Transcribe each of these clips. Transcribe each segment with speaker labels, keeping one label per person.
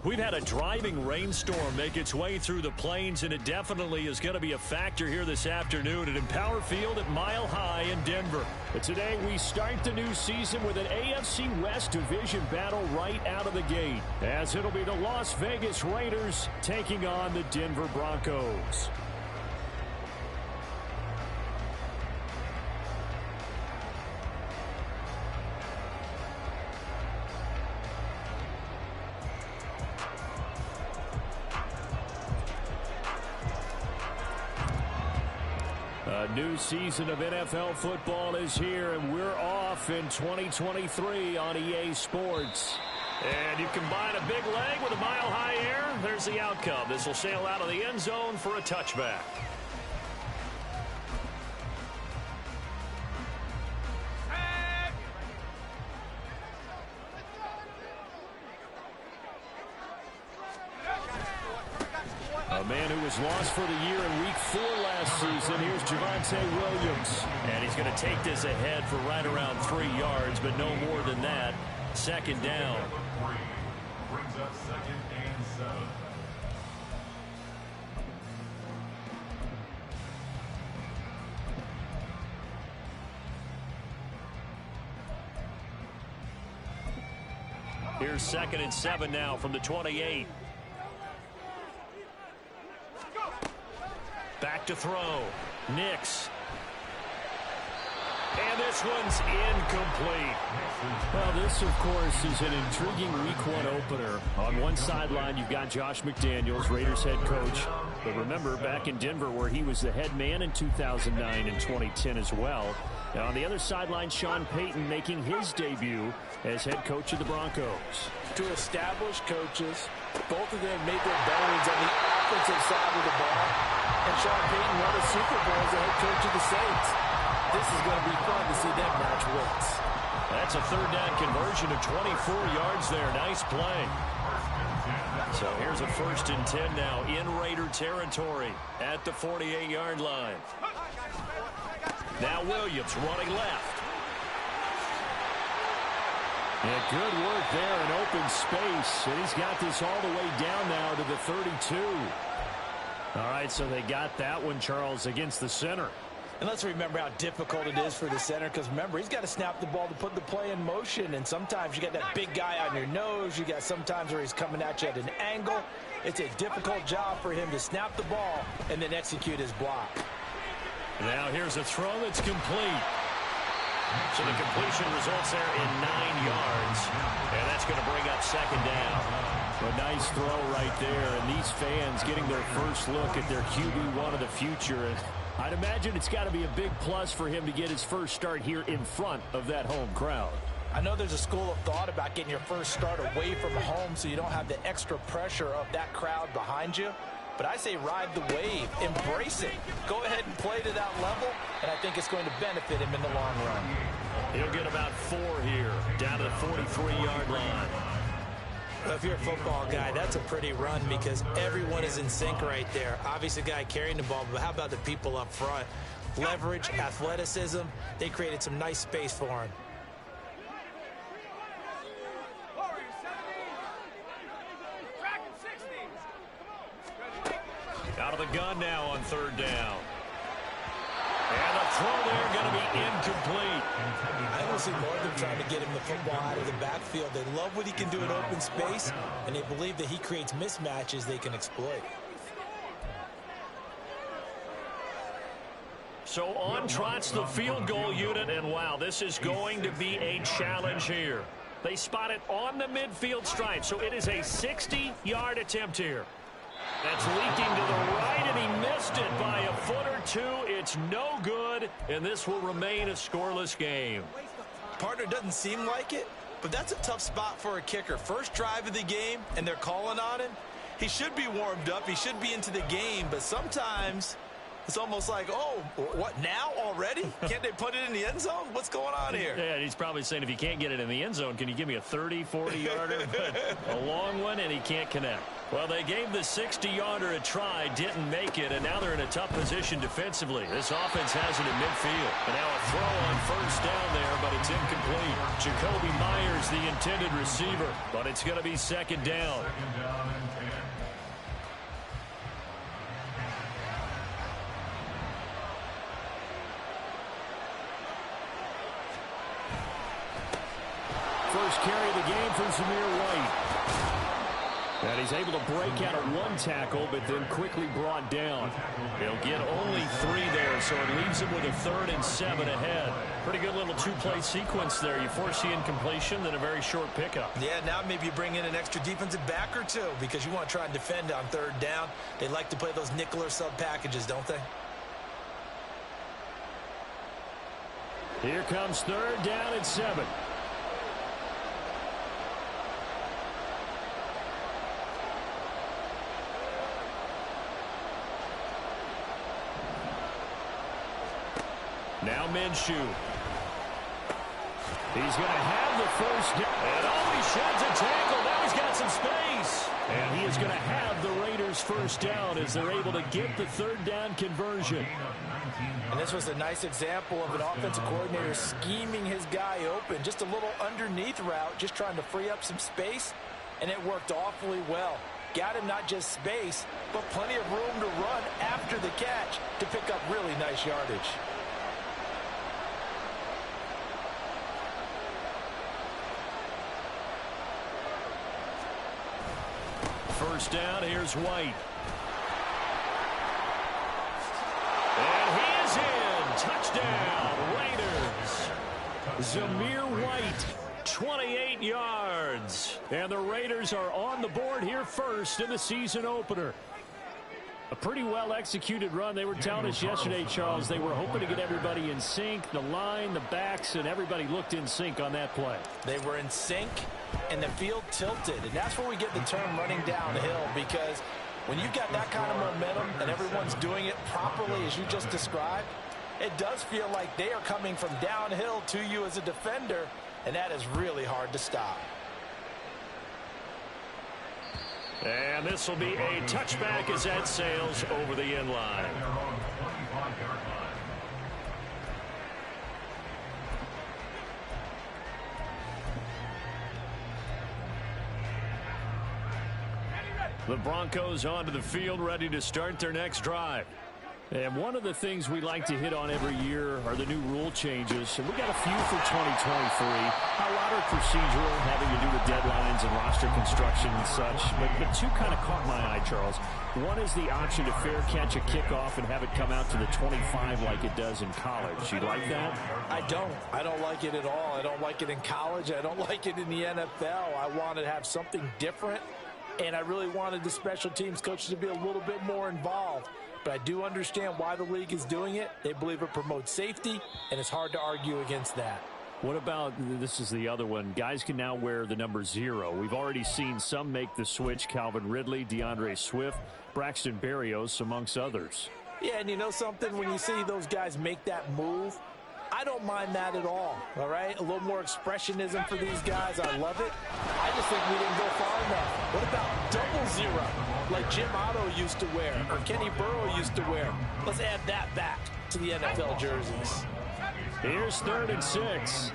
Speaker 1: We've had a driving rainstorm make its way through the plains, and it definitely is going to be a factor here this afternoon at Empower Field at Mile High in Denver. But today we start the new season with an AFC West division battle right out of the gate, as it'll be the Las Vegas Raiders taking on the Denver Broncos. A new season of NFL football is here, and we're off in 2023 on EA Sports. And you combine a big leg with a mile-high air, there's the outcome. This will sail out of the end zone for a touchback. A man who was lost for the year in Week 4 last season. Here's Javonte Williams. And he's going to take this ahead for right around 3 yards, but no more than that. Second down.
Speaker 2: Brings up 2nd and 7.
Speaker 1: Here's 2nd and 7 now from the 28. Back to throw. Nix. And this one's incomplete.
Speaker 3: Well, this, of course, is an intriguing Week 1 opener. On one sideline, you've got Josh McDaniels, Raiders head coach. But remember, back in Denver, where he was the head man in 2009 and 2010 as well. Now, on the other sideline, Sean Payton making his debut as head coach of the Broncos.
Speaker 4: Two established coaches. Both of them made their bones on the offensive side of the ball. And Sean Payton won a Super Bowl as the head coach of the Saints. This is going to be fun to see them match wits.
Speaker 1: That's a third down conversion of 24 yards there. Nice play. So here's a 1st and 10 now in Raider territory at the 48-yard line. Now Williams running left.
Speaker 3: And good work there in open space. And he's got this all the way down now to the 32. All right, so they got that one, Charles, against the center.
Speaker 4: And let's remember how difficult it is for the center, because remember, he's got to snap the ball to put the play in motion, and sometimes you got that big guy on your nose. You got sometimes where he's coming at you at an angle. It's a difficult job for him to snap the ball and then execute his block.
Speaker 1: Now here's a throw that's complete. So the completion results there in 9 yards, and that's going to bring up 2nd down.
Speaker 3: A nice throw right there, and these fans getting their first look at their QB1 of the future. And I'd imagine it's got to be a big plus for him to get his first start here in front of that home crowd.
Speaker 4: I know there's a school of thought about getting your first start away from home so you don't have the extra pressure of that crowd behind you. But I say ride the wave, embrace it. Go ahead and play to that level, and I think it's going to benefit him in the long run.
Speaker 1: He'll get about 4 here, down to the 43-yard line.
Speaker 5: Well, if you're a football guy, that's a pretty run because everyone is in sync right there. Obviously, the guy carrying the ball, but how about the people up front? Leverage, athleticism, they created some nice space for him.
Speaker 1: Out of the gun now on 3rd down. And the throw there going to be incomplete.
Speaker 5: I don't see more of them trying to get him the football out of the backfield. They love what he can do in open space, and they believe that he creates mismatches they can exploit.
Speaker 1: So on trots the field goal unit, and wow, this is going to be a challenge here. They spot it on the midfield stripe, so it is a 60-yard attempt here. That's leaking to the right, and he missed it by a foot or two. It's no good, and this will remain a scoreless game.
Speaker 5: Partner, doesn't seem like it, but that's a tough spot for a kicker. First drive of the game, and they're calling on him. He should be warmed up. He should be into the game, but sometimes it's almost like, oh, what, now already? Can't they put it in the end zone? What's going on here?
Speaker 1: Yeah, he's probably saying, if you can't get it in the end zone, can you give me a 30, 40-yarder? But a long one, and he can't connect. Well, they gave the 60-yarder a try, didn't make it, and now they're in a tough position defensively. This offense has it in midfield. And now a throw on 1st down there, but it's incomplete. Jacoby Myers, the intended receiver, but it's going to be 2nd down. first carry of the game for Zamir White. And he's able to break out of one tackle, but then quickly brought down. He'll get only 3 there, so it leaves him with a 3rd and 7 ahead. Pretty good little 2-play sequence there. You force the incompletion, then a very short pickup.
Speaker 4: Yeah, now maybe you bring in an extra defensive back or 2 because you want to try and defend on 3rd down. They like to play those nickel or sub packages, don't they?
Speaker 1: Here comes 3rd down and 7. Now Minshew. He's going to have the first down. And he sheds a tackle. Now he's got some space. And he is going to have the Raiders first down as they're able to get the 3rd down conversion.
Speaker 4: And this was a nice example of an offensive coordinator scheming his guy open. Just a little underneath route, just trying to free up some space. And it worked awfully well. Got him not just space, but plenty of room to run after the catch to pick up really nice yardage.
Speaker 1: First down, here's White. And he is in. Touchdown, Raiders. Zamir White, 28 yards. And the Raiders are on the board here first in the season opener. A pretty well-executed run. They were telling us yesterday, Charles, they were hoping to get everybody in sync. The line, the backs, and everybody looked in sync on that play.
Speaker 4: They were in sync, and the field tilted. And that's where we get the term running downhill, because when you've got that kind of momentum and everyone's doing it properly as you just described, it does feel like they are coming from downhill to you as a defender, and that is really hard to stop.
Speaker 1: And this will be a touchback as that sails over the end line. The Broncos onto the field, ready to start their next drive. And one of the things we like to hit on every year are the new rule changes. And we got a few for 2023. A lot are procedural, having to do with deadlines and roster construction and such. But 2 kind of caught my eye, Charles. One is the option to fair catch a kickoff and have it come out to the 25 like it does in college. You like that?
Speaker 4: I don't. I don't like it at all. I don't like it in college. I don't like it in the NFL. I want to have something different. And I really wanted the special teams coaches to be a little bit more involved. But I do understand why the league is doing it. They believe it promotes safety, and it's hard to argue against that.
Speaker 1: What about, this is the other one, guys can now wear the number 0. We've already seen some make the switch, Calvin Ridley, DeAndre Swift, Braxton Berrios, amongst others.
Speaker 4: Yeah, and you know something, when you see those guys make that move, I don't mind that at all right? A little more expressionism for these guys. I love it. I just think we didn't go far enough. What about double 0, like Jim Otto used to wear or Kenny Burrow used to wear? Let's add that back to the NFL jerseys.
Speaker 1: Here's 3rd and 6.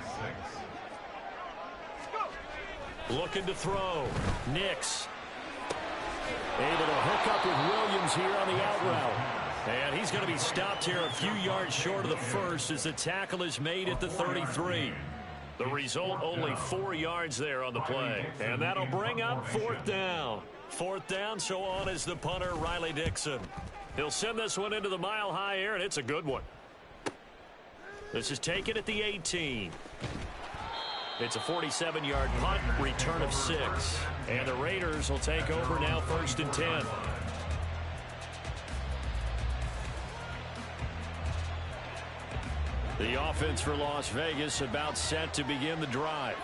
Speaker 1: Looking to throw. Nix. Able to hook up with Williams here on the out route. And he's going to be stopped here a few yards short of the first as the tackle is made at the 33. The result, only 4 yards there on the play. And that'll bring up 4th down. 4th down, so on is the punter, Riley Dixon. He'll send this one into the mile-high air, and it's a good one. This is taken at the 18. It's a 47-yard punt, return of 6. And the Raiders will take over now 1st and 10. The offense for Las Vegas about set to begin the drive.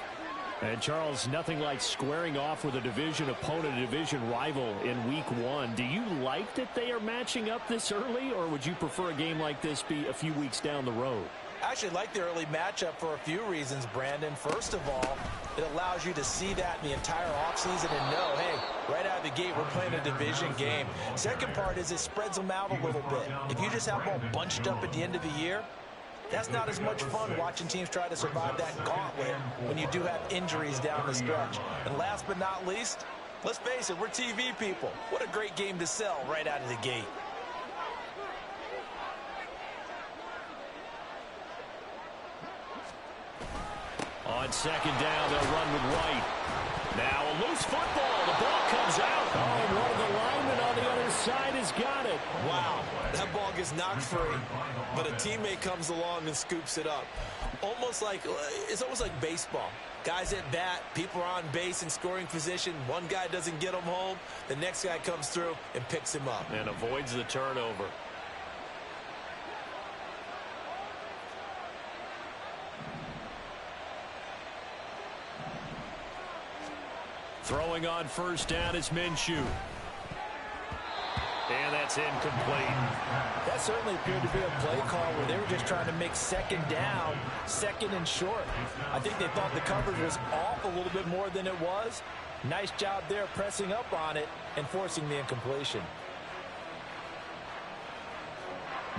Speaker 1: And Charles, nothing like squaring off with a division opponent, a division rival in week 1. Do you like that they are matching up this early, or would you prefer a game like this be a few weeks down the road?
Speaker 4: I actually like the early matchup for a few reasons, Brandon. First of all, it allows you to see that in the entire offseason and know, hey, right out of the gate, we're playing a division game. Second part is it spreads them out a little bit. If you just have them all bunched up at the end of the year, that's not as much fun watching teams try to survive that gauntlet when you do have injuries down the stretch. And last but not least, let's face it, we're TV people. What a great game to sell right out of the gate.
Speaker 1: On On second down, they'll run with White. Now a loose football. The ball comes out. Oh, and one of the linemen on the other side has got it.
Speaker 5: Wow, that ball gets knocked free, but a teammate comes along and scoops it up. It's almost like baseball. Guys at bat, people are on base in scoring position. One guy doesn't get him home. The next guy comes through and picks him up.
Speaker 1: And avoids the turnover. Throwing on first down is Minshew. And that's incomplete.
Speaker 4: That certainly appeared to be a play call where they were just trying to make second down, second and short. I think they thought the coverage was off a little bit more than it was. Nice job there pressing up on it and forcing the incompletion.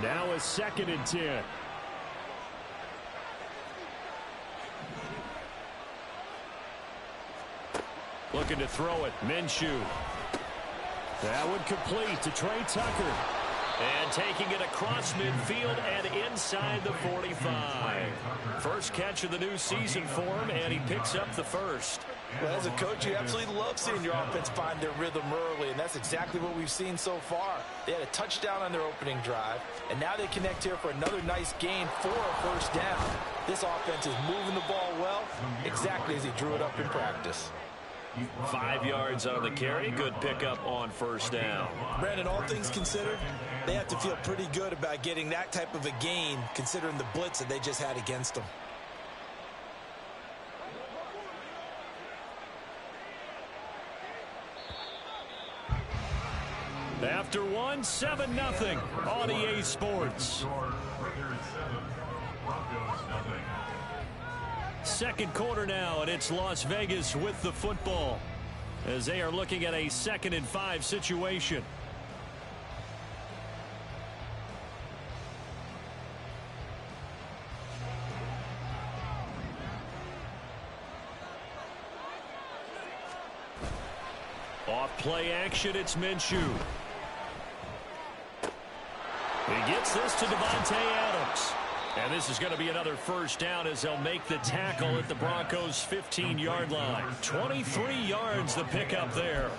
Speaker 3: Now a 2nd and 10.
Speaker 1: Looking to throw it. Minshew.
Speaker 3: That would complete to Trey Tucker.
Speaker 1: And taking it across midfield and inside the 45. First catch of the new season for him, and he picks up the first.
Speaker 5: Well, as a coach, you absolutely love seeing your offense find their rhythm early, and that's exactly what we've seen so far. They had a touchdown on their opening drive, and now they connect here for another nice gain for a first down. This offense is moving the ball well, exactly as he drew it up in practice.
Speaker 1: 5 yards on the carry. Good pickup on first down.
Speaker 5: Brandon, all things considered, they have to feel pretty good about getting that type of a gain, considering the blitz that they just had against them.
Speaker 1: After 1, 7-0 on EA Sports. Second quarter now, and it's Las Vegas with the football as they are looking at a 2nd and 5 situation. Off play action, it's Minshew. He gets this to Devontae Adams. And this is going to be another first down as they'll make the tackle at the Broncos' 15-yard line. 23 yards the pickup there.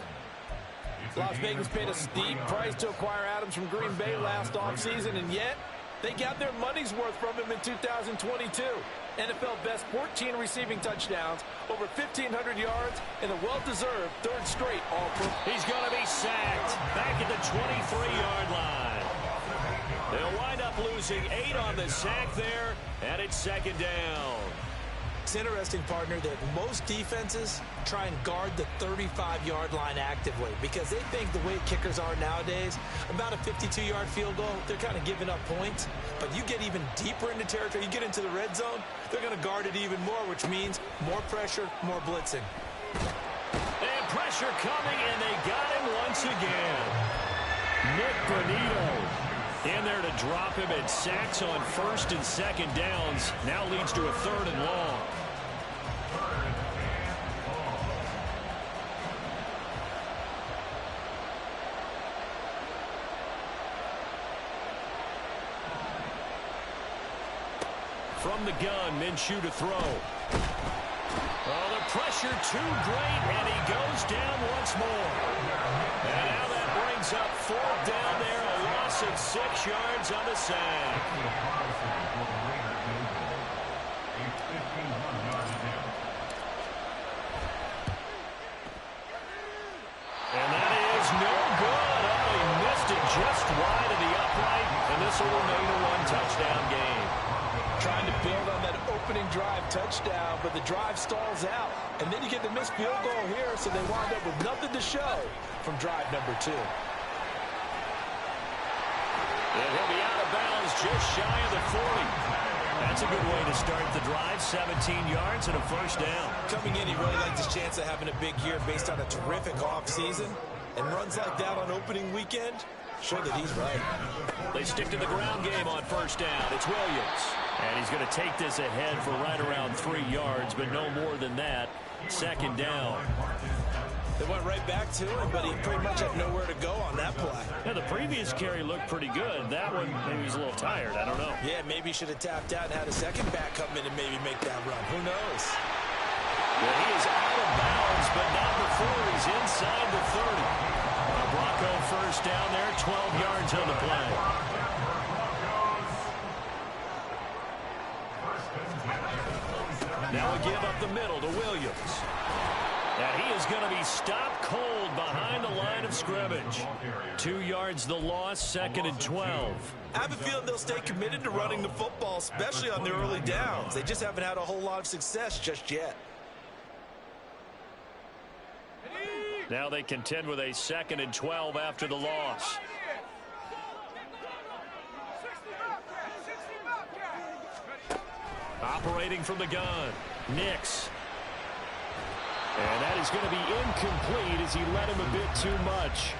Speaker 4: Las Vegas paid a steep price to acquire Adams from Green Bay last offseason, and yet they got their money's worth from him in 2022. NFL best 14 receiving touchdowns, over 1,500 yards, and a well-deserved third straight All-Pro.
Speaker 1: He's going to be sacked back at the 23-yard line. They'll wind up losing 8 on the sack there, and it's second down.
Speaker 5: It's interesting, partner, that most defenses try and guard the 35-yard line actively because they think the way kickers are nowadays, about a 52-yard field goal, they're kind of giving up points. But you get even deeper into territory, you get into the red zone, they're going to guard it even more, which means more pressure, more blitzing.
Speaker 1: And pressure coming, and they got him once again. Nick Bonito in there to drop him, and sacks on first and second downs. Now leads to a 3rd and long. From the gun, Minshew to throw. Oh, the pressure too great, and he goes down once more. And now that brings up 4th down there, a loss of 6 yards on the sack. And that is no good. Oh, he missed it just wide of the upright, and this will remain a 1-touchdown game.
Speaker 4: Trying to build on that opening drive touchdown, but the drive stalls out. And then you get the missed field goal here, so they wind up with nothing to show from drive number 2.
Speaker 1: And he'll be out of bounds just shy of the 40. That's a good way to start the drive. 17 yards and a first down.
Speaker 5: Coming in, he really liked his chance of having a big year based on a terrific offseason. And runs like that on opening weekend show that he's right.
Speaker 1: They stick to the ground game on first down. It's Williams. And he's going to take this ahead for right around 3 yards, but no more than that. Second down.
Speaker 5: They went right back to him, but he pretty much had nowhere to go on that play.
Speaker 1: Yeah, the previous carry looked pretty good. That one, maybe he was a little tired. I don't know.
Speaker 5: Yeah, maybe he should have tapped out and had a second back come in and maybe make that run. Who knows?
Speaker 1: Well, he is out of bounds, but not before he's inside the 30. A Bronco first down there, 12 yards on the play. Now a give up the middle to Williams. And he is going to be stopped cold behind the line of scrimmage. 2 yards the loss, 2nd and 12.
Speaker 5: I have a feeling they'll stay committed to running the football, especially on their early downs. They just haven't had a whole lot of success just yet.
Speaker 1: Now they contend with a 2nd and 12 after the loss. Operating from the gun, Nix. And that is going to be incomplete as he let him a bit too much.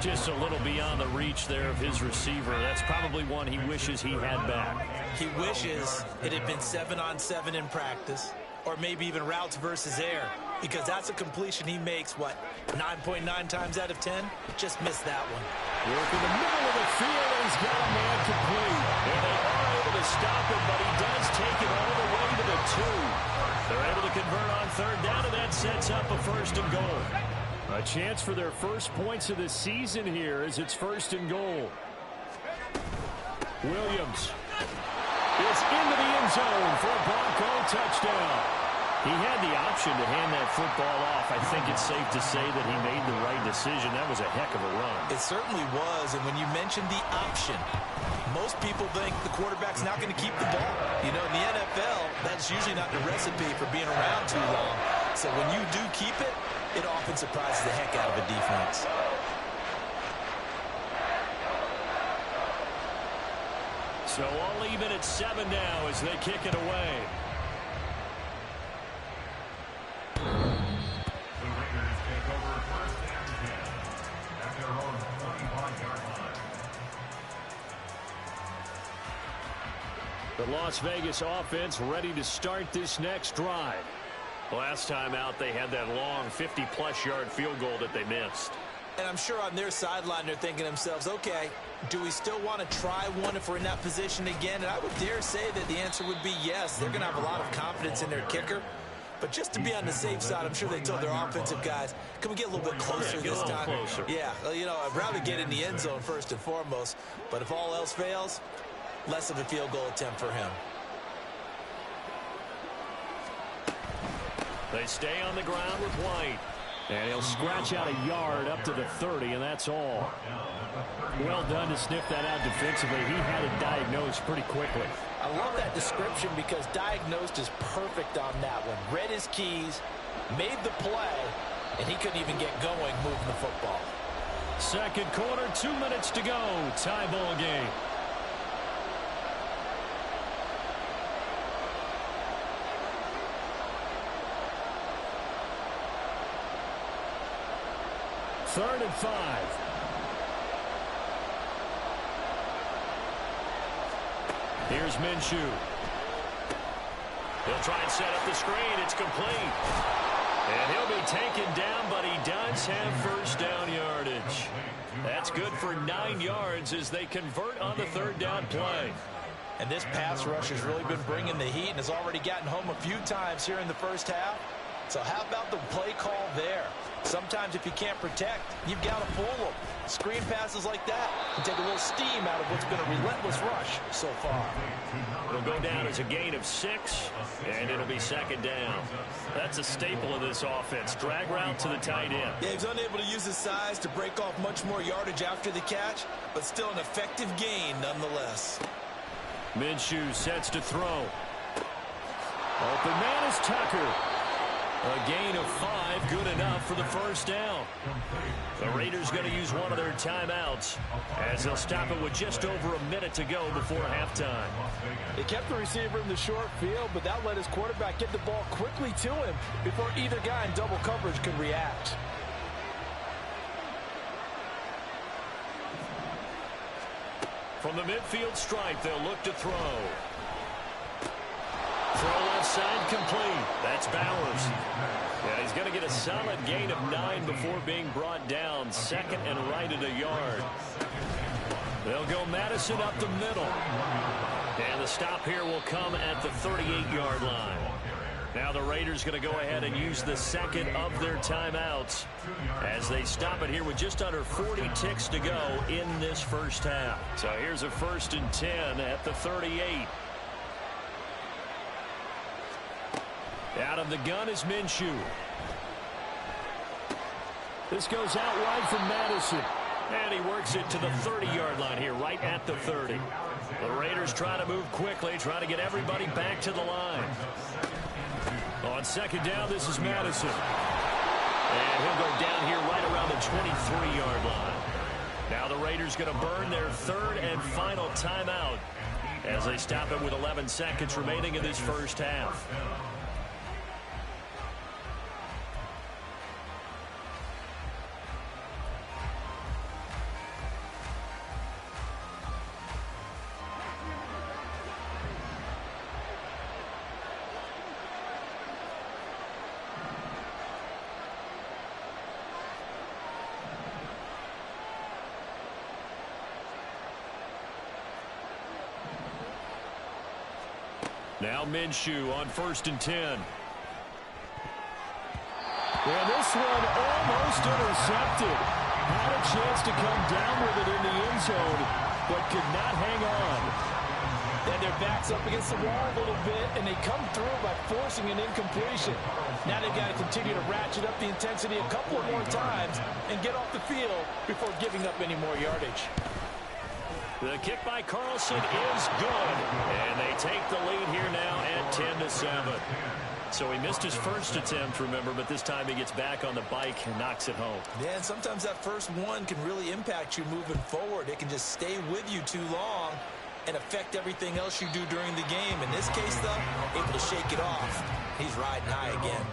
Speaker 1: Just a little beyond the reach there of his receiver. That's probably one he wishes he had back.
Speaker 5: He wishes it had been 7-on-7 in practice, or maybe even routes versus air, because that's a completion he makes, what, 9.9 times out of 10? Just missed that one.
Speaker 1: Work in the middle of the field, and he's got a man complete. And they are able to stop him, but he does take it all the way to the 2. They're able to convert on 3rd down, and that sets up a 1st and goal. A chance for their first points of the season here as it's 1st and goal. Williams is into the end zone for a Bronco touchdown. He had the option to hand that football off. I think it's safe to say that he made the right decision. That was a heck of a run.
Speaker 5: It certainly was, and when you mentioned the option, most people think the quarterback's not going to keep the ball. You know, in the NFL, that's usually not the recipe for being around too long. So when you do keep it, it often surprises the heck out of a defense.
Speaker 1: So all even at 7 now as they kick it away.
Speaker 2: The Raiders take over 1st and 10 at their own 25-yard line.
Speaker 1: The Las Vegas offense ready to start this next drive. Last time out, they had that long 50-plus yard field goal that they missed.
Speaker 5: And I'm sure on their sideline they're thinking to themselves, okay, do we still want to try one if we're in that position again? And I would dare say that the answer would be yes. They're going to have a lot of confidence in their kicker. But just to be on the safe side, I'm sure they told their offensive guys, can we get a little bit closer this time?
Speaker 1: Closer.
Speaker 5: Yeah, well, you know, I'd rather get in the end zone first and foremost. But if all else fails, less of a field goal attempt for him.
Speaker 1: They stay on the ground with White. And he'll scratch out a yard up to the 30, and that's all. Well done to sniff that out defensively. He had it diagnosed pretty quickly.
Speaker 4: I love that description because diagnosed is perfect on that one. Read his keys, made the play, and he couldn't even get going moving the football.
Speaker 1: 2nd quarter, 2 minutes to go. Tie ball game. Third and 5. Here's Minshew. He'll try and set up the screen. It's complete. And he'll be taken down, but he does have 1st down yardage. That's good for 9 yards as they convert on the 3rd down play.
Speaker 5: And this pass rush has really been bringing the heat and has already gotten home a few times here in the first half. So how about the play call there? Sometimes if you can't protect, you've got to pull them. Screen passes like that can take a little steam out of what's been a relentless rush so far.
Speaker 1: It'll go down as a gain of 6, and it'll be 2nd down. That's a staple of this offense. Drag route to the tight end.
Speaker 5: Yeah, he's unable to use his size to break off much more yardage after the catch, but still an effective gain nonetheless.
Speaker 1: Minshew sets to throw. Open man is Tucker. A gain of 5, good enough for the 1st down. The Raiders going to use one of their timeouts as they'll stop it with just over a minute to go before halftime.
Speaker 4: They kept the receiver in the short field, but that let his quarterback get the ball quickly to him before either guy in double coverage could react.
Speaker 1: From the midfield stripe, they'll look to throw. Throw left side complete. That's Bowers. And he's going to get a solid gain of 9 before being brought down. 2nd and right at a yard. They'll go Madison up the middle. And the stop here will come at the 38-yard line. Now the Raiders going to go ahead and use the second of their timeouts as they stop it here with just under 40 ticks to go in this first half. So here's a 1st and 10 at the 38. Out of the gun is Minshew. This goes out wide from Madison. And he works it to the 30-yard line here, right at the 30. The Raiders try to move quickly, try to get everybody back to the line. On 2nd down, this is Madison. And he'll go down here right around the 23-yard line. Now the Raiders going to burn their 3rd and final timeout as they stop it with 11 seconds remaining in this first half. Now Minshew on 1st and 10.
Speaker 3: And this one almost intercepted. Had a chance to come down with it in the end zone, but could not hang on.
Speaker 4: And their backs up against the wall a little bit, and they come through by forcing an incompletion. Now they've got to continue to ratchet up the intensity a couple of more times and get off the field before giving up any more yardage.
Speaker 1: The kick by Carlson is good, and they take the lead here now at 10-7. So he missed his first attempt, remember, but this time he gets back on the bike and knocks it home.
Speaker 5: Yeah, and sometimes that first one can really impact you moving forward. It can just stay with you too long and affect everything else you do during the game. In this case, though, able to shake it off. He's riding high again.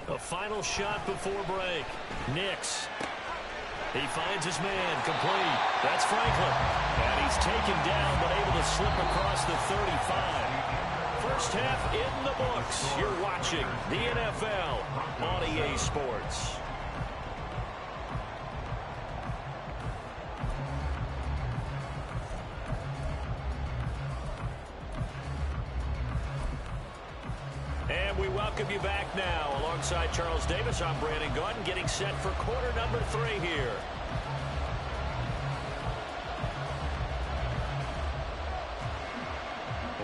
Speaker 1: A final shot before break. Nix. He finds his man, complete. That's Franklin. And he's taken down, but able to slip across the 35. First half in the books. You're watching the NFL on EA Sports. And we welcome you back now. Alongside Charles Davis, I'm Brandon Gaudin, getting set for quarter number 3 here.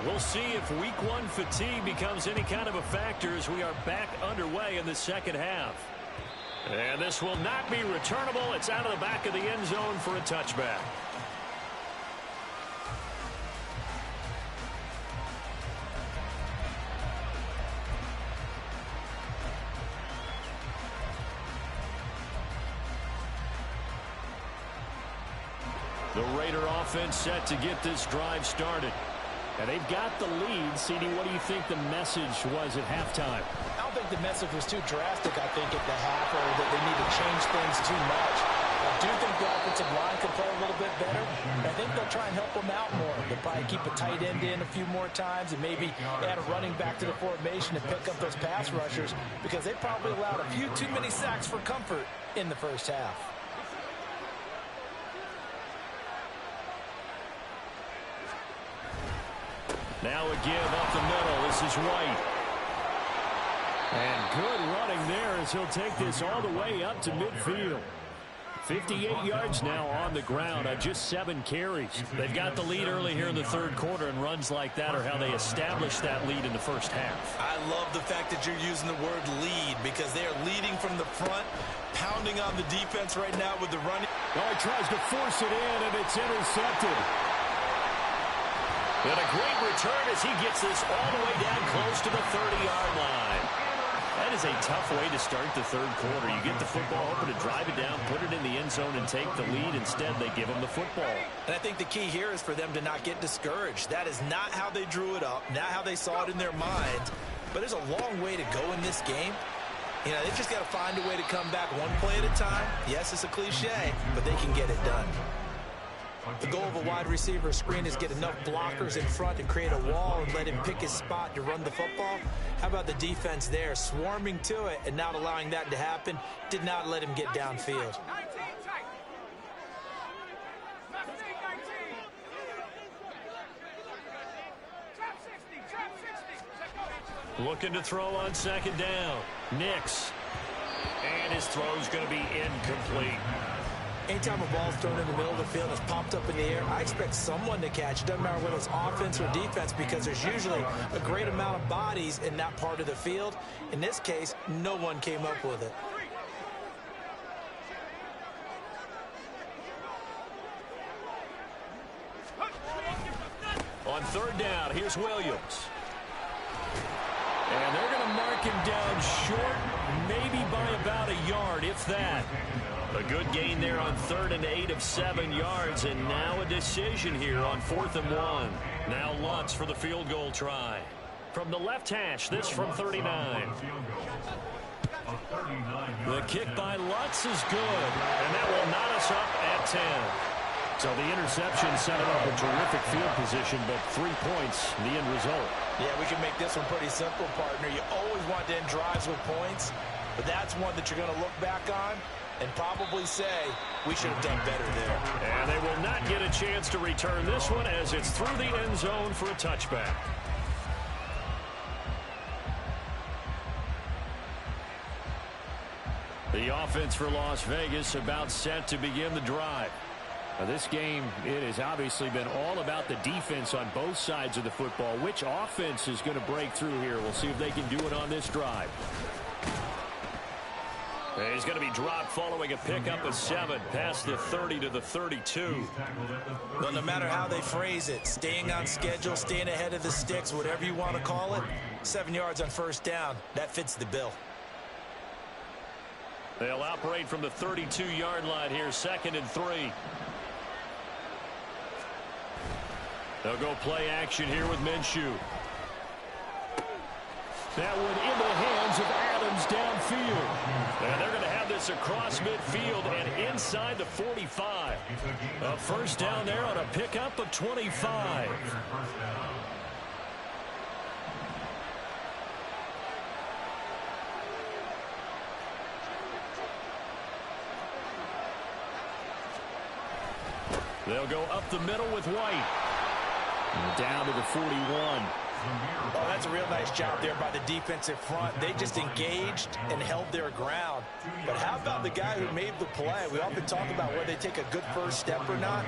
Speaker 1: We'll see if week 1 fatigue becomes any kind of a factor as we are back underway in the second half. And this will not be returnable. It's out of the back of the end zone for a touchback. The Raider offense set to get this drive started. And they've got the lead. CD, what do you think the message was at halftime?
Speaker 4: I don't think the message was too drastic, I think, at the half, or that they need to change things too much. I do think the offensive line can play a little bit better. I think they'll try and help them out more. They'll probably keep a tight end in a few more times and maybe add a running back to the formation and pick up those pass rushers, because they probably allowed a few too many sacks for comfort in the first half.
Speaker 1: Now a give up the middle. This is White.
Speaker 3: And good running there as he'll take this all the way up to midfield. 58 yards now on the ground on just 7 carries.
Speaker 1: They've got the lead early here in the third quarter, and runs like that are how they establish that lead in the first half.
Speaker 5: I love the fact that you're using the word lead, because they are leading from the front, pounding on the defense right now with the running.
Speaker 3: Oh, he tries to force it in, and it's intercepted.
Speaker 1: And a great return as he gets this all the way down close to the 30-yard line. And
Speaker 3: that is a tough way to start the third quarter. You get the football, hoping to drive it down, put it in the end zone, and take the lead. Instead, they give them the football.
Speaker 4: And I think the key here is for them to not get discouraged. That is not how they drew it up, not how they saw it in their minds. But there's a long way to go in this game. You know, they've just got to find a way to come back one play at a time. Yes, it's a cliche, but they can get it done. The goal of a wide receiver screen is get enough blockers in front to create a wall and let him pick his spot to run the football. How about the defense there, swarming to it and not allowing that to happen? Did not let him get downfield.
Speaker 1: Looking to throw on second down. Nix. And his throw's going to be incomplete.
Speaker 4: Anytime a ball's thrown in the middle of the field and it's popped up in the air, I expect someone to catch. It doesn't matter whether it's offense or defense, because there's usually a great amount of bodies in that part of the field. In this case, no one came up with it.
Speaker 1: On third down, here's Williams. And they're going to mark him down short, maybe by about a yard, if that. A good gain there on 3rd and 8 of 7 yards, and now a decision here on 4th and 1. Now Lutz for the field goal try. From the left hash, this from 39. The kick by Lutz is good, and that will knot us up at 10. So the interception set him up a terrific field position, but 3 points, the end result.
Speaker 4: Yeah, we can make this one pretty simple, partner. You always want to end drives with points, but that's one that you're going to look back on and probably say, we should have done better there.
Speaker 1: And they will not get a chance to return this one as it's through the end zone for a touchback. The offense for Las Vegas about set to begin the drive. Now this game, it has obviously been all about the defense on both sides of the football. Which offense is going to break through here? We'll see if they can do it on this drive. He's going to be dropped following a pickup of 7 past the 30 to the 32.
Speaker 4: Well, no matter how they phrase it, staying on schedule, staying ahead of the sticks, whatever you want to call it, 7 yards on first down, that fits the bill.
Speaker 1: They'll operate from the 32-yard line here, 2nd and 3. They'll go play action here with Minshew. That one into the hands of Adams downfield. And they're going to have this across midfield and inside the 45. A first down there on a pickup of 25. They'll go up the middle with White. And down to the 41.
Speaker 4: Oh, that's a real nice job there by the defensive front. They just engaged and held their ground. But how about the guy who made the play? We often talk about whether they take a good first step or not.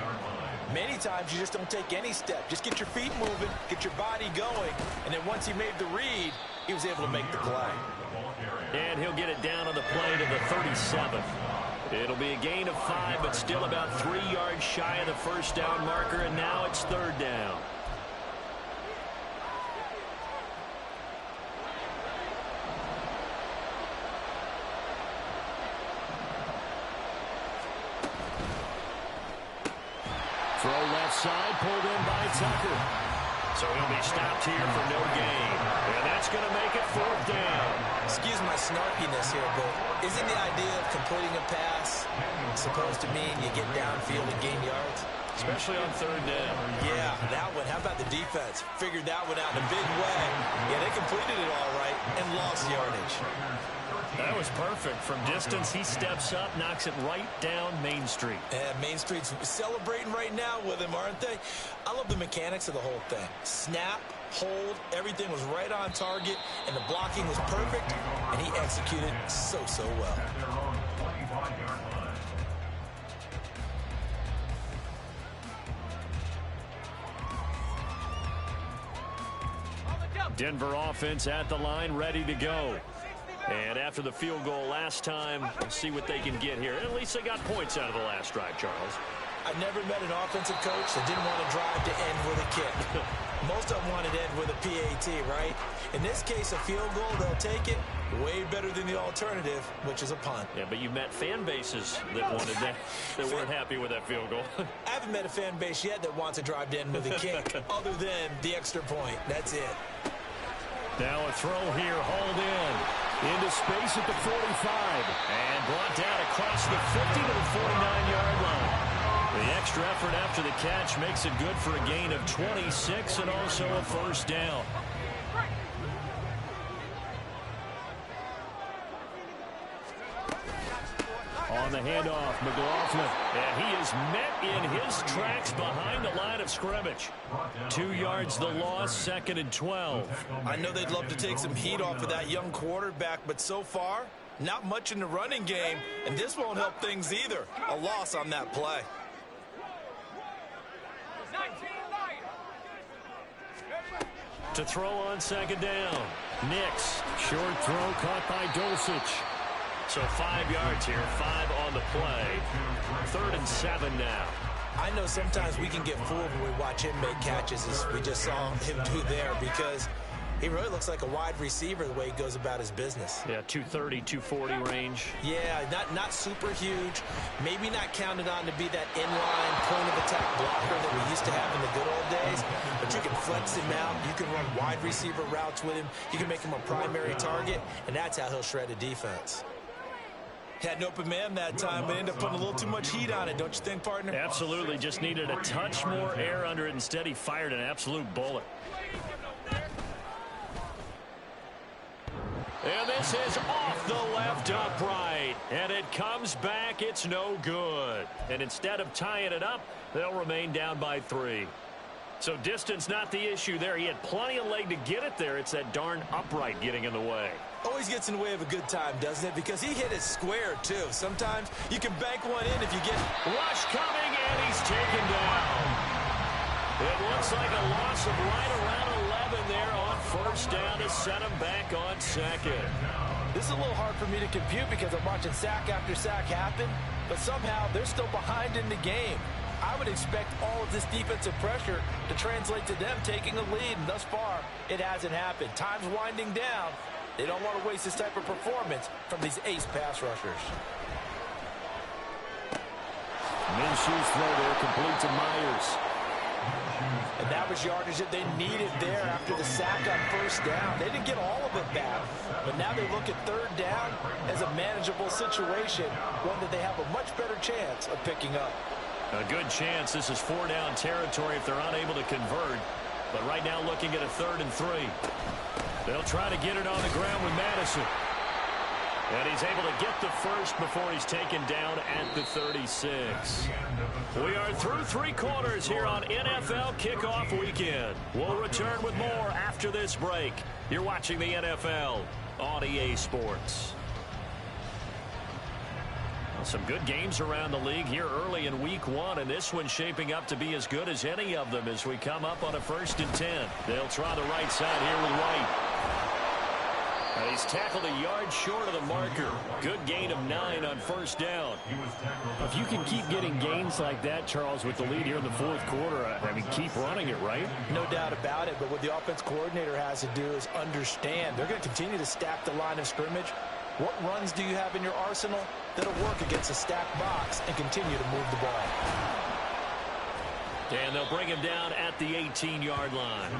Speaker 4: Many times you just don't take any step. Just get your feet moving, get your body going, and then once he made the read, he was able to make the play.
Speaker 1: And he'll get it down on the play to the 37. It'll be a gain of 5, but still about 3 yards shy of the first down marker, and now it's 3rd down. Throw left side, pulled in by Tucker. So he'll be stopped here for no gain. And that's going to make it 4th down.
Speaker 4: Excuse my snarkiness here, but isn't the idea of completing a pass supposed to mean you get downfield and gain yards?
Speaker 1: Especially on 3rd down.
Speaker 4: Yeah, that one. How about the defense? Figured that one out in a big way. Yeah, they completed it all right and lost yardage.
Speaker 1: That was perfect. From distance, he steps up, knocks it right down Main Street.
Speaker 4: And Main Street's celebrating right now with him, aren't they? I love the mechanics of the whole thing. Snap, hold, everything was right on target, and the blocking was perfect, and he executed so well.
Speaker 1: Denver offense at the line, ready to go. And after the field goal last time, we'll see what they can get here. At least they got points out of the last drive, Charles.
Speaker 4: I've never met an offensive coach that didn't want to drive to end with a kick. Most of them want it end with a PAT, right? In this case, a field goal, they'll take it. Way better than the alternative, which is a punt.
Speaker 3: Yeah, but you met fan bases that wanted that, that weren't happy with that field goal.
Speaker 4: I haven't met a fan base yet that wants a drive to end with a kick, other than the extra point. That's it.
Speaker 3: Now a throw here, hauled in. Into space at the 45. And brought down across the 50 to the 49-yard line. The extra effort after the catch makes it good for a gain of 26 and also a first down. On the handoff, McLaughlin. And he is met in his tracks behind the line of scrimmage. 2 yards the loss, 2nd and 12.
Speaker 4: I know they'd love to take some heat off of that young quarterback, but so far, not much in the running game, and this won't help things either. A loss on that play.
Speaker 3: To throw on 2nd down. Nix, short throw caught by Dulcich. So 5 yards here, 5 on the play. 3rd and 7 now.
Speaker 4: I know sometimes we can get fooled when we watch him make catches, as we just saw him do there, because he really looks like a wide receiver the way he goes about his business.
Speaker 3: Yeah, 230, 240 range.
Speaker 4: Yeah, not super huge. Maybe not counted on to be that inline point-of-attack blocker that we used to have in the good old days. But you can flex him out. You can run wide receiver routes with him. You can make him a primary target, and that's how he'll shred a defense. Had an open man that time, but ended up putting a little too much heat on it, don't you think, partner?
Speaker 3: Absolutely. Just needed a touch more air under it. Instead, he fired an absolute bullet. And this is off the left upright. And it comes back. It's no good. And instead of tying it up, they'll remain down by 3. So distance not the issue there. He had plenty of leg to get it there. It's that darn upright getting in the way.
Speaker 4: Always gets in the way of a good time, doesn't it? Because he hit it square, too. Sometimes you can bank one in if you get...
Speaker 3: Rush coming, and he's taken down. It looks like a loss of right around 11 there on 1st down to set him back on 2nd.
Speaker 4: This is a little hard for me to compute because I'm watching sack after sack happen, but somehow they're still behind in the game. I would expect all of this defensive pressure to translate to them taking a lead, and thus far, it hasn't happened. Time's winding down. They don't want to waste this type of performance from these ace pass rushers.
Speaker 3: Minshew's throw there, complete to Myers.
Speaker 4: And that was yardage that they needed there after the sack on 1st down. They didn't get all of it back, but now they look at 3rd down as a manageable situation, one that they have a much better chance of picking up.
Speaker 3: A good chance. This is 4-down territory if they're unable to convert. But right now looking at a 3rd and 3. They'll try to get it on the ground with Madison. And he's able to get the first before he's taken down at the 36. We are through 3 quarters here on NFL Kickoff Weekend. We'll return with more after this break. You're watching the NFL on EA Sports. Some good games around the league here early in week 1, and this one's shaping up to be as good as any of them as we come up on a 1st and 10. They'll try the right side here with White. And he's tackled a yard short of the marker. Good gain of 9 on 1st down.
Speaker 1: If you can keep getting gains like that, Charles, with the lead here in the 4th quarter, I mean, keep running it, right?
Speaker 4: No doubt about it, but what the offense coordinator has to do is understand. They're going to continue to stack the line of scrimmage. What runs do you have in your arsenal that'll work against a stacked box and continue to move the ball?
Speaker 3: And they'll bring him down at the 18-yard line.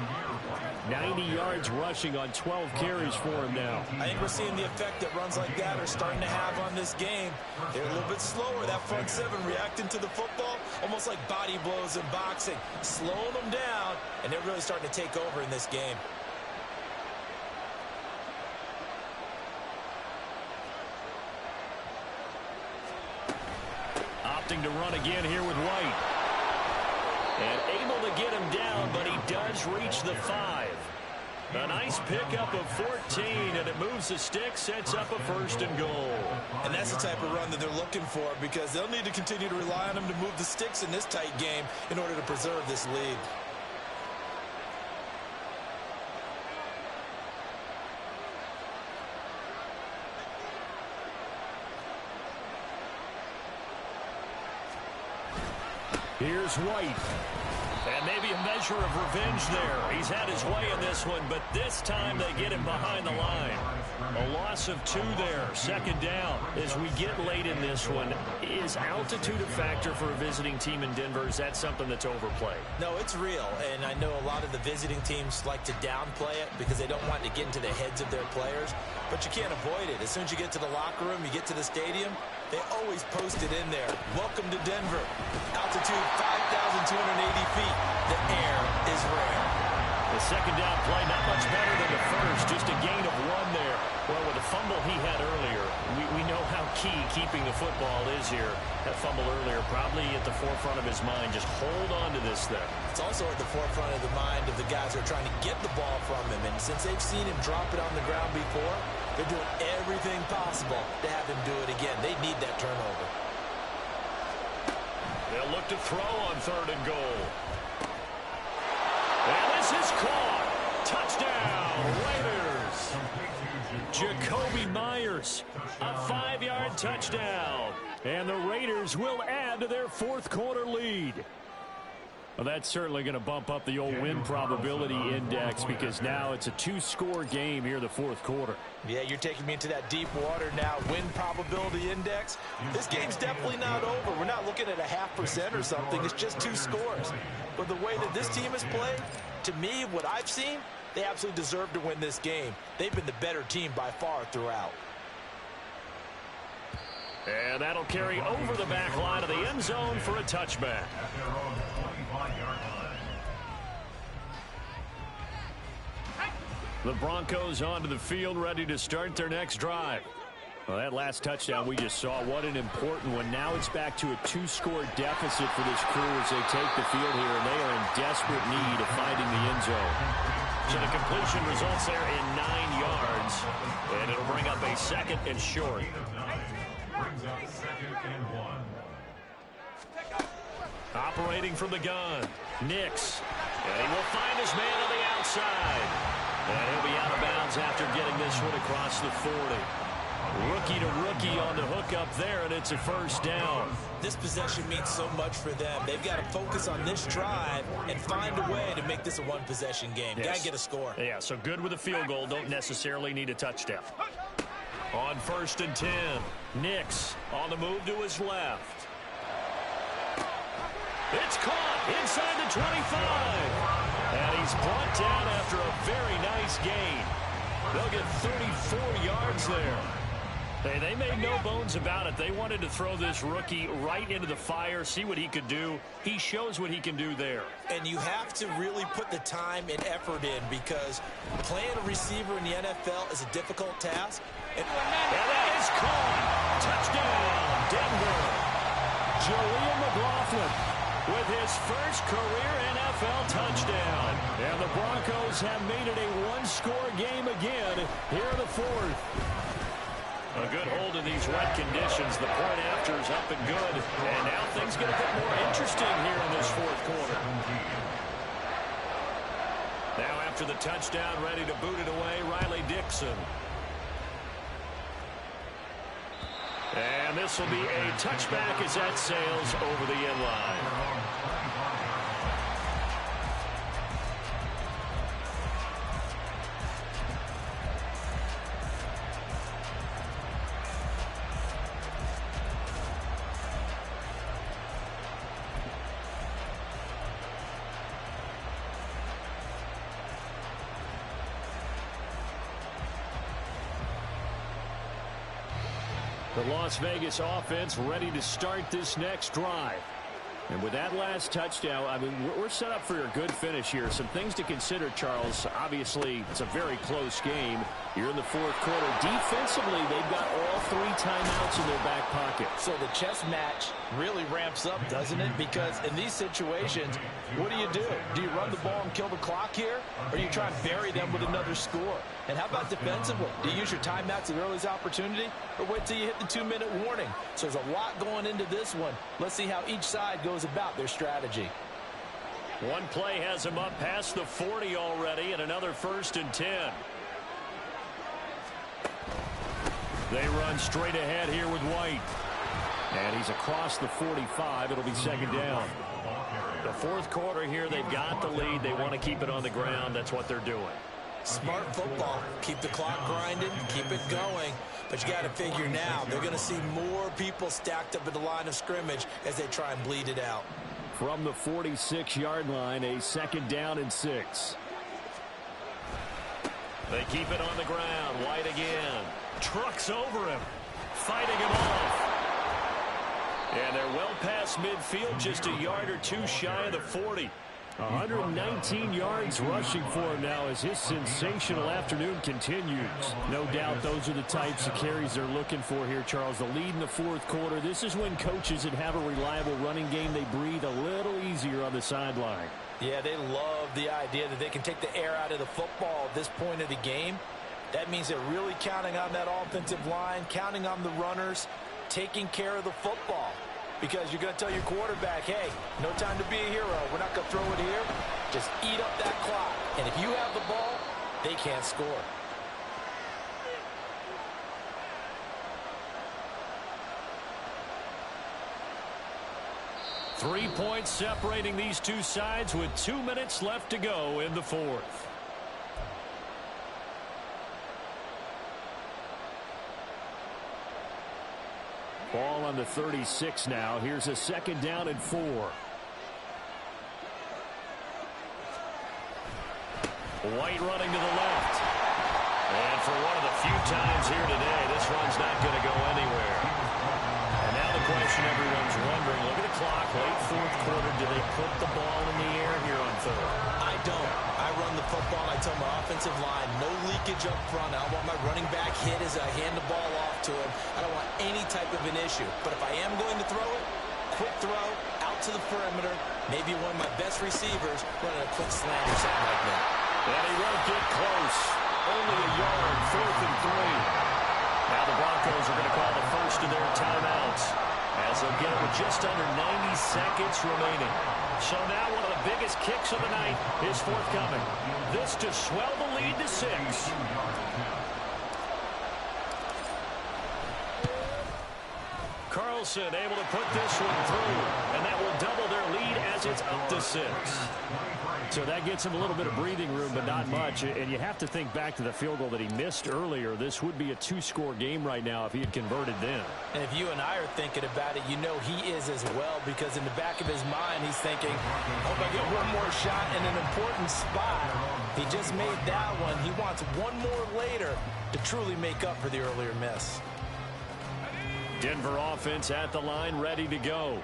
Speaker 1: 90 yards rushing on 12 carries for him now.
Speaker 4: I think we're seeing the effect that runs like that are starting to have on this game. They're a little bit slower, that front 7 reacting to the football, almost like body blows in boxing, slowing them down, and they're really starting to take over in this game.
Speaker 3: Opting to run again here with White. And able to get him down, but he does reach the 5. A nice pickup of 14, and it moves the stick, sets up a 1st and goal.
Speaker 4: And that's the type of run that they're looking for, because they'll need to continue to rely on him to move the sticks in this tight game in order to preserve this lead.
Speaker 3: Here's White. And maybe
Speaker 1: a measure of revenge there. He's had his way in this one, but this time they get him behind the line. A loss of 2 there, second down. As we get late in this one, is altitude a factor for a visiting team in Denver? Is that something that's overplayed?
Speaker 4: No, it's real, and I know a lot of the visiting teams like to downplay it because they don't want to get into the heads of their players, but you can't avoid it. As soon as you get to the locker room, you get to the stadium, they always post it in there. Welcome to Denver. Altitude 5,280 feet. The air is rare.
Speaker 1: The second down play, not much better than the first, just a gain of 1 there. Well, with the fumble he had earlier, we know how key keeping the football is here. That fumble earlier probably at the forefront of his mind. Just hold on to this thing.
Speaker 4: It's also at the forefront of the mind of the guys who are trying to get the ball from him. And since they've seen him drop it on the ground before, they're doing everything possible to have him do it again. They need that turnover.
Speaker 1: They'll look to throw on 3rd and goal. And this is caught. Touchdown, Raiders. Jacoby Myers, a 5-yard touchdown. And the Raiders will add to their 4th quarter lead. Well, that's certainly going to bump up the old win probability index because now it's a 2-score game here in the 4th quarter.
Speaker 4: Yeah, you're taking me into that deep water now. Win probability index. This game's definitely not over. We're not looking at a 0.5% or something. It's just 2 scores. But the way that this team has played, to me, what I've seen, they absolutely deserve to win this game. They've been the better team by far throughout.
Speaker 1: And that'll carry over the back line of the end zone for a touchback. The Broncos onto the field, ready to start their next drive. Well, that last touchdown we just saw, what an important one. Now it's back to a 2-score deficit for this crew as they take the field here, and they are in desperate need of finding the end zone. So the completion results there in 9 yards, and it'll bring up a 2nd and short.
Speaker 2: Brings up 2nd and 1.
Speaker 1: Operating from the gun, Nix. And he will find his man on the outside. And he'll be out of bounds after getting this one across the 40. Rookie to rookie on the hook up there, and it's a 1st down.
Speaker 4: This possession means so much for them. They've got to focus on this drive and find a way to make this a 1-possession game.
Speaker 1: Yes.
Speaker 4: Got to get a score.
Speaker 1: Yeah, so good with a field goal. Don't necessarily need a touchdown. On 1st and 10, Nix on the move to his left. It's caught inside the 25. And he's brought down after a very nice gain. They'll get 34 yards there. Hey, they made no bones about it. They wanted to throw this rookie right into the fire, see what he could do. He shows what he can do there.
Speaker 4: And you have to really put the time and effort in because playing a receiver in the NFL is a difficult task. And
Speaker 1: that is caught. Touchdown, Denver. Julian McLaughlin with his first career NFL touchdown. And the Broncos have made it a 1-score game again here in the 4th. A good hold in these wet conditions. The point after is up and good. And now things get a bit more interesting here in this 4th quarter. Now after the touchdown, ready to boot it away, Riley Dixon. And this will be a touchback as that sails over the end line. The Las Vegas offense ready to start this next drive. And with that last touchdown, I mean, we're set up for a good finish here. Some things to consider, Charles. Obviously, it's a very close game. You're in the 4th quarter. Defensively, they've got all 3 timeouts in their back pocket.
Speaker 4: So the chess match really ramps up, doesn't it? Because in these situations, what do? Do you run the ball and kill the clock here? Or do you try and bury them with another score? And how about defensively? Do you use your timeouts at the earliest opportunity? Or wait till you hit the 2-minute warning? So there's a lot going into this one. Let's see how each side goes about their strategy.
Speaker 1: One play has him up past the 40 already, and another 1st and 10. They run straight ahead here with White. And he's across the 45. It'll be 2nd down. The fourth quarter here, they've got the lead. They want to keep it on the ground. That's what they're doing.
Speaker 4: Smart football. Keep the clock grinding, keep it going. But you got to figure now, they're going to see more people stacked up at the line of scrimmage as they try and bleed it out.
Speaker 3: From the 46-yard line, a 2nd down and 6.
Speaker 1: They keep it on the ground. White again. Trucks over him. Fighting him off. And they're well past midfield, just a yard or two shy of the 40.
Speaker 3: 119 yards rushing for him now as his sensational afternoon continues. No doubt those are the types of carries they're looking for here, Charles. The lead in the fourth quarter. This is when coaches that have a reliable running game, they breathe a little easier on the sideline.
Speaker 4: Yeah, they love the idea that they can take the air out of the football at this point of the game. That means they're really counting on that offensive line, counting on the runners, taking care of the football. Because you're going to tell your quarterback, hey, no time to be a hero. We're not going to throw it here. Just eat up that clock. And if you have the ball, they can't score.
Speaker 1: Three points separating these two sides with 2 minutes left to go in the fourth.
Speaker 3: Ball on the 36 now. Here's a 2nd down and 4.
Speaker 1: White running to the left. And for one of the few times here today, this run's not going to go anywhere. And now the question everyone's wondering, look at the clock, late fourth quarter, do they put the ball in the air here on third?
Speaker 4: I don't. I run the football. I tell my offensive line, no leakage up front. I don't want my running back hit as I hand the ball off to him. I don't want any type of an issue. But if I am going to throw it, quick throw, out to the perimeter, maybe one of my best receivers running a quick slant or something like that.
Speaker 1: And he won't get close. Only a yard, 4th and 3. Now the Broncos are going to call the first of their timeouts as they'll get it with just under 90 seconds remaining. So now one of the biggest kicks of the night is forthcoming. This to swell the lead to 6. Carlson able to put this one through, and that will double their lead as it's up to 6.
Speaker 3: So that gets him a little bit of breathing room, but not much. And you have to think back to the field goal that he missed earlier. This would be a 2-score game right now if he had converted then.
Speaker 4: And if you and I are thinking about it, you know he is as well, because in the back of his mind, he's thinking, hope I get one more shot in an important spot. He just made that one. He wants one more later to truly make up for the earlier miss.
Speaker 3: Denver offense at the line, ready to go.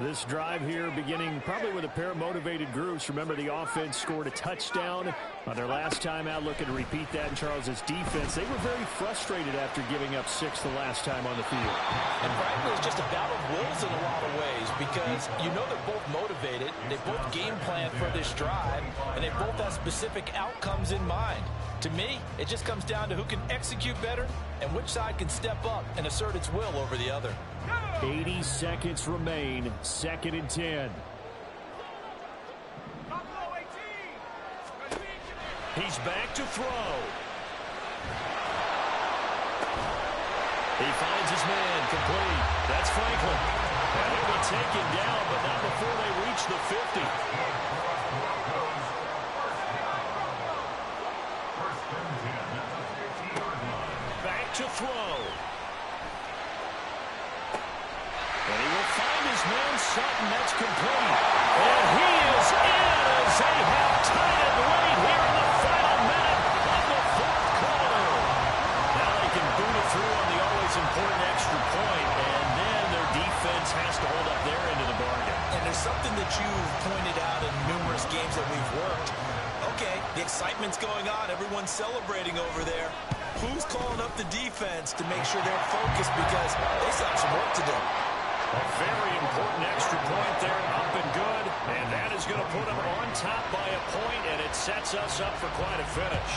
Speaker 3: This drive here beginning probably with a pair of motivated groups. Remember, the offense scored a touchdown on their last time out. Looking to repeat that in Charles's defense. They were very frustrated after giving up 6 the last time on the field.
Speaker 4: And frankly, it's just a battle of wills in a lot of ways, because you know they're both motivated. They both game plan for this drive, and they both have specific outcomes in mind. To me, it just comes down to who can execute better and which side can step up and assert its will over the other.
Speaker 3: 80 seconds remain, 2nd and 10.
Speaker 1: He's back to throw. He finds his man, complete. That's Franklin. And he will take him down, but not before they reach the 50. Back to throw. And he will find his man, Sutton. That's complete. And he is in as they have tied it right here in the final minute of the fourth quarter. Now they can boot it through on the always important extra point, and then their defense has to hold up their end of the bargain.
Speaker 4: And there's something that you've pointed out in numerous games that we've worked. Okay, the excitement's going on. Everyone's celebrating over there. Who's calling up the defense to make sure they're focused, because they still have some work to do.
Speaker 1: A very important extra point there, up and good. And that is going to put them on top by a point, and it sets us up for quite a finish.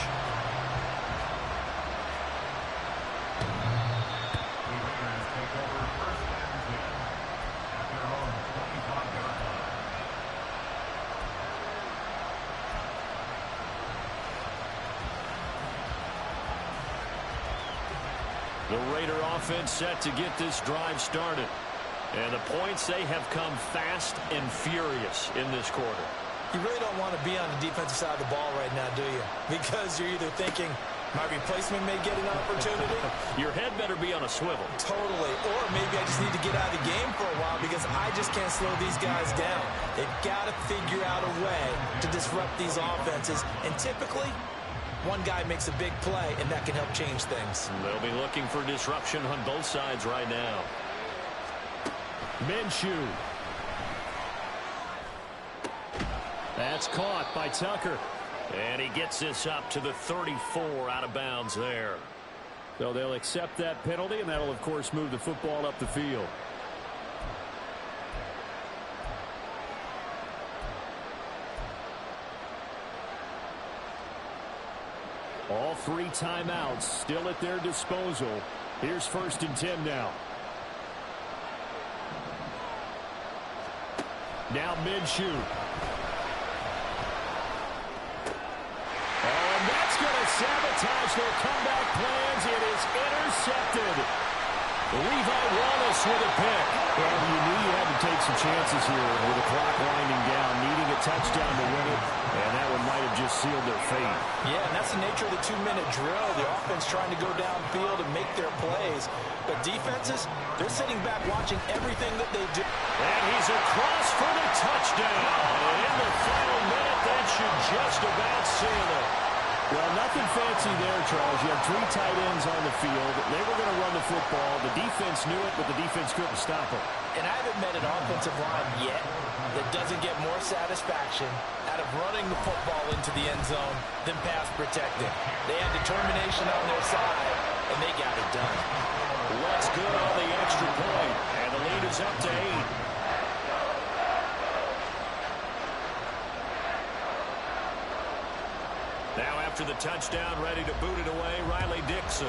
Speaker 1: The Raider offense set to get this drive started. And the points, they have come fast and furious in this quarter.
Speaker 4: You really don't want to be on the defensive side of the ball right now, do you? Because you're either thinking, my replacement may get an opportunity.
Speaker 1: Your head better be on a swivel.
Speaker 4: Totally. Or maybe I just need to get out of the game for a while because I just can't slow these guys down. They've got to figure out a way to disrupt these offenses. And typically, one guy makes a big play, and that can help change things.
Speaker 1: They'll be looking for disruption on both sides right now. Minshew. That's caught by Tucker. And he gets this up to the 34 out of bounds there. So they'll accept that penalty, and that'll, of course, move the football up the field. All 3 timeouts still at their disposal. Here's 1st and 10 now. Now Minshew. Sabotage their comeback plans. It is intercepted. Levi Wallace with a pick. Well, you knew you had to take some chances here with the clock winding down, needing a touchdown to win it, and that one might have just sealed their fate.
Speaker 4: Yeah, and that's the nature of the 2-minute drill. The offense trying to go downfield and make their plays. But defenses, they're sitting back watching everything that they do.
Speaker 1: And he's across for the touchdown. And in the final minute, that should just about seal it. Well, nothing fancy there, Charles. You had 3 tight ends on the field. They were going to run the football. The defense knew it, but the defense couldn't stop them.
Speaker 4: And I haven't met an offensive line yet that doesn't get more satisfaction out of running the football into the end zone than pass protecting. They had determination on their side, and they got it done.
Speaker 1: Looks good on the extra point, and the lead is up to 8. Now after the touchdown, ready to boot it away, Riley Dixon.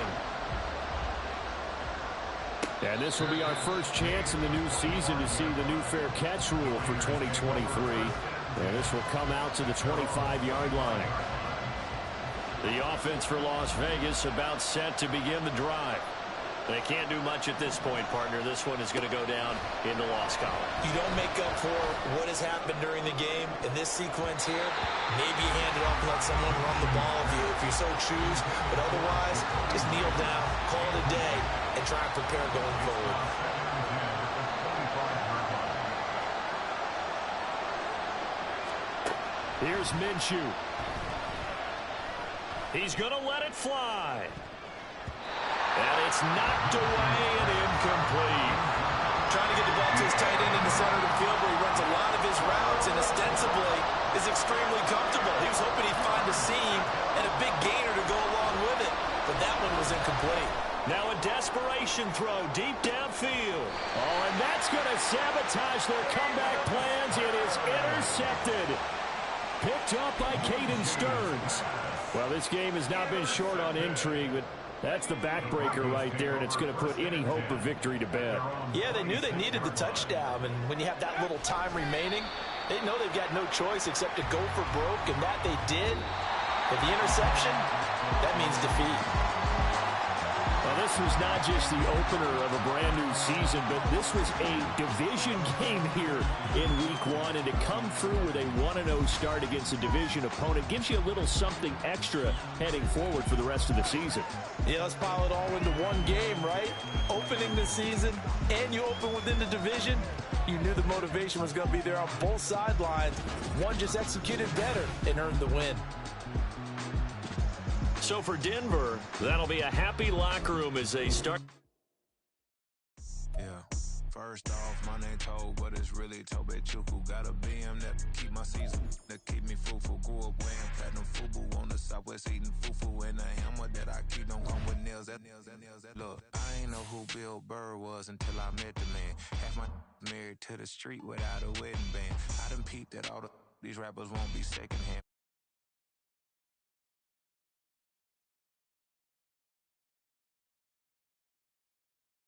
Speaker 1: And this will be our first chance in the new season to see the new fair catch rule for 2023. And this will come out to the 25-yard line. The offense for Las Vegas about set to begin the drive. They can't do much at this point, partner. This one is going to go down in the loss column.
Speaker 4: You don't make up for what has happened during the game. In this sequence here, maybe you hand it off and let someone run the ball if you so choose. But otherwise, just kneel down, call it a day, and try and prepare going forward.
Speaker 1: Here's Minshew. He's going to let it fly. And it's knocked away and incomplete.
Speaker 4: Trying to get the ball to his tight end in the center of the field where he runs a lot of his routes and ostensibly is extremely comfortable. He was hoping he'd find a seam and a big gainer to go along with it, but that one was incomplete.
Speaker 1: Now a desperation throw deep downfield. Oh, and that's going to sabotage their comeback plans. It is intercepted. Picked up by Caden Stearns. Well, this game has not been short on intrigue, but that's the backbreaker right there, and it's going to put any hope of victory to bed.
Speaker 4: Yeah, they knew they needed the touchdown, and when you have that little time remaining, they know they've got no choice except to go for broke, and that they did. But the interception, that means defeat.
Speaker 1: Well, this was not just the opener of a brand-new season, but this was a division game here in Week 1, and to come through with a 1-0 start against a division opponent gives you a little something extra heading forward for the rest of the season.
Speaker 4: Yeah, let's pile it all into one game, right? Opening the season, and you open within the division. You knew the motivation was going to be there on both sidelines. One just executed better and earned the win.
Speaker 1: So for Denver, that'll be a happy locker room as they start.
Speaker 6: Yeah, first off, my name Toad, but it's really Tobe Chuku. Got a BM that keep my season, that keep me full. Grew up wearing platinum FUBU on the Southwest eating fufu. And a hammer that I keep don't come with nails. Look, I ain't know who Bill Burr was until I met the man. Half my married to the street without a wedding band. I done peeped that all these rappers won't be secondhand.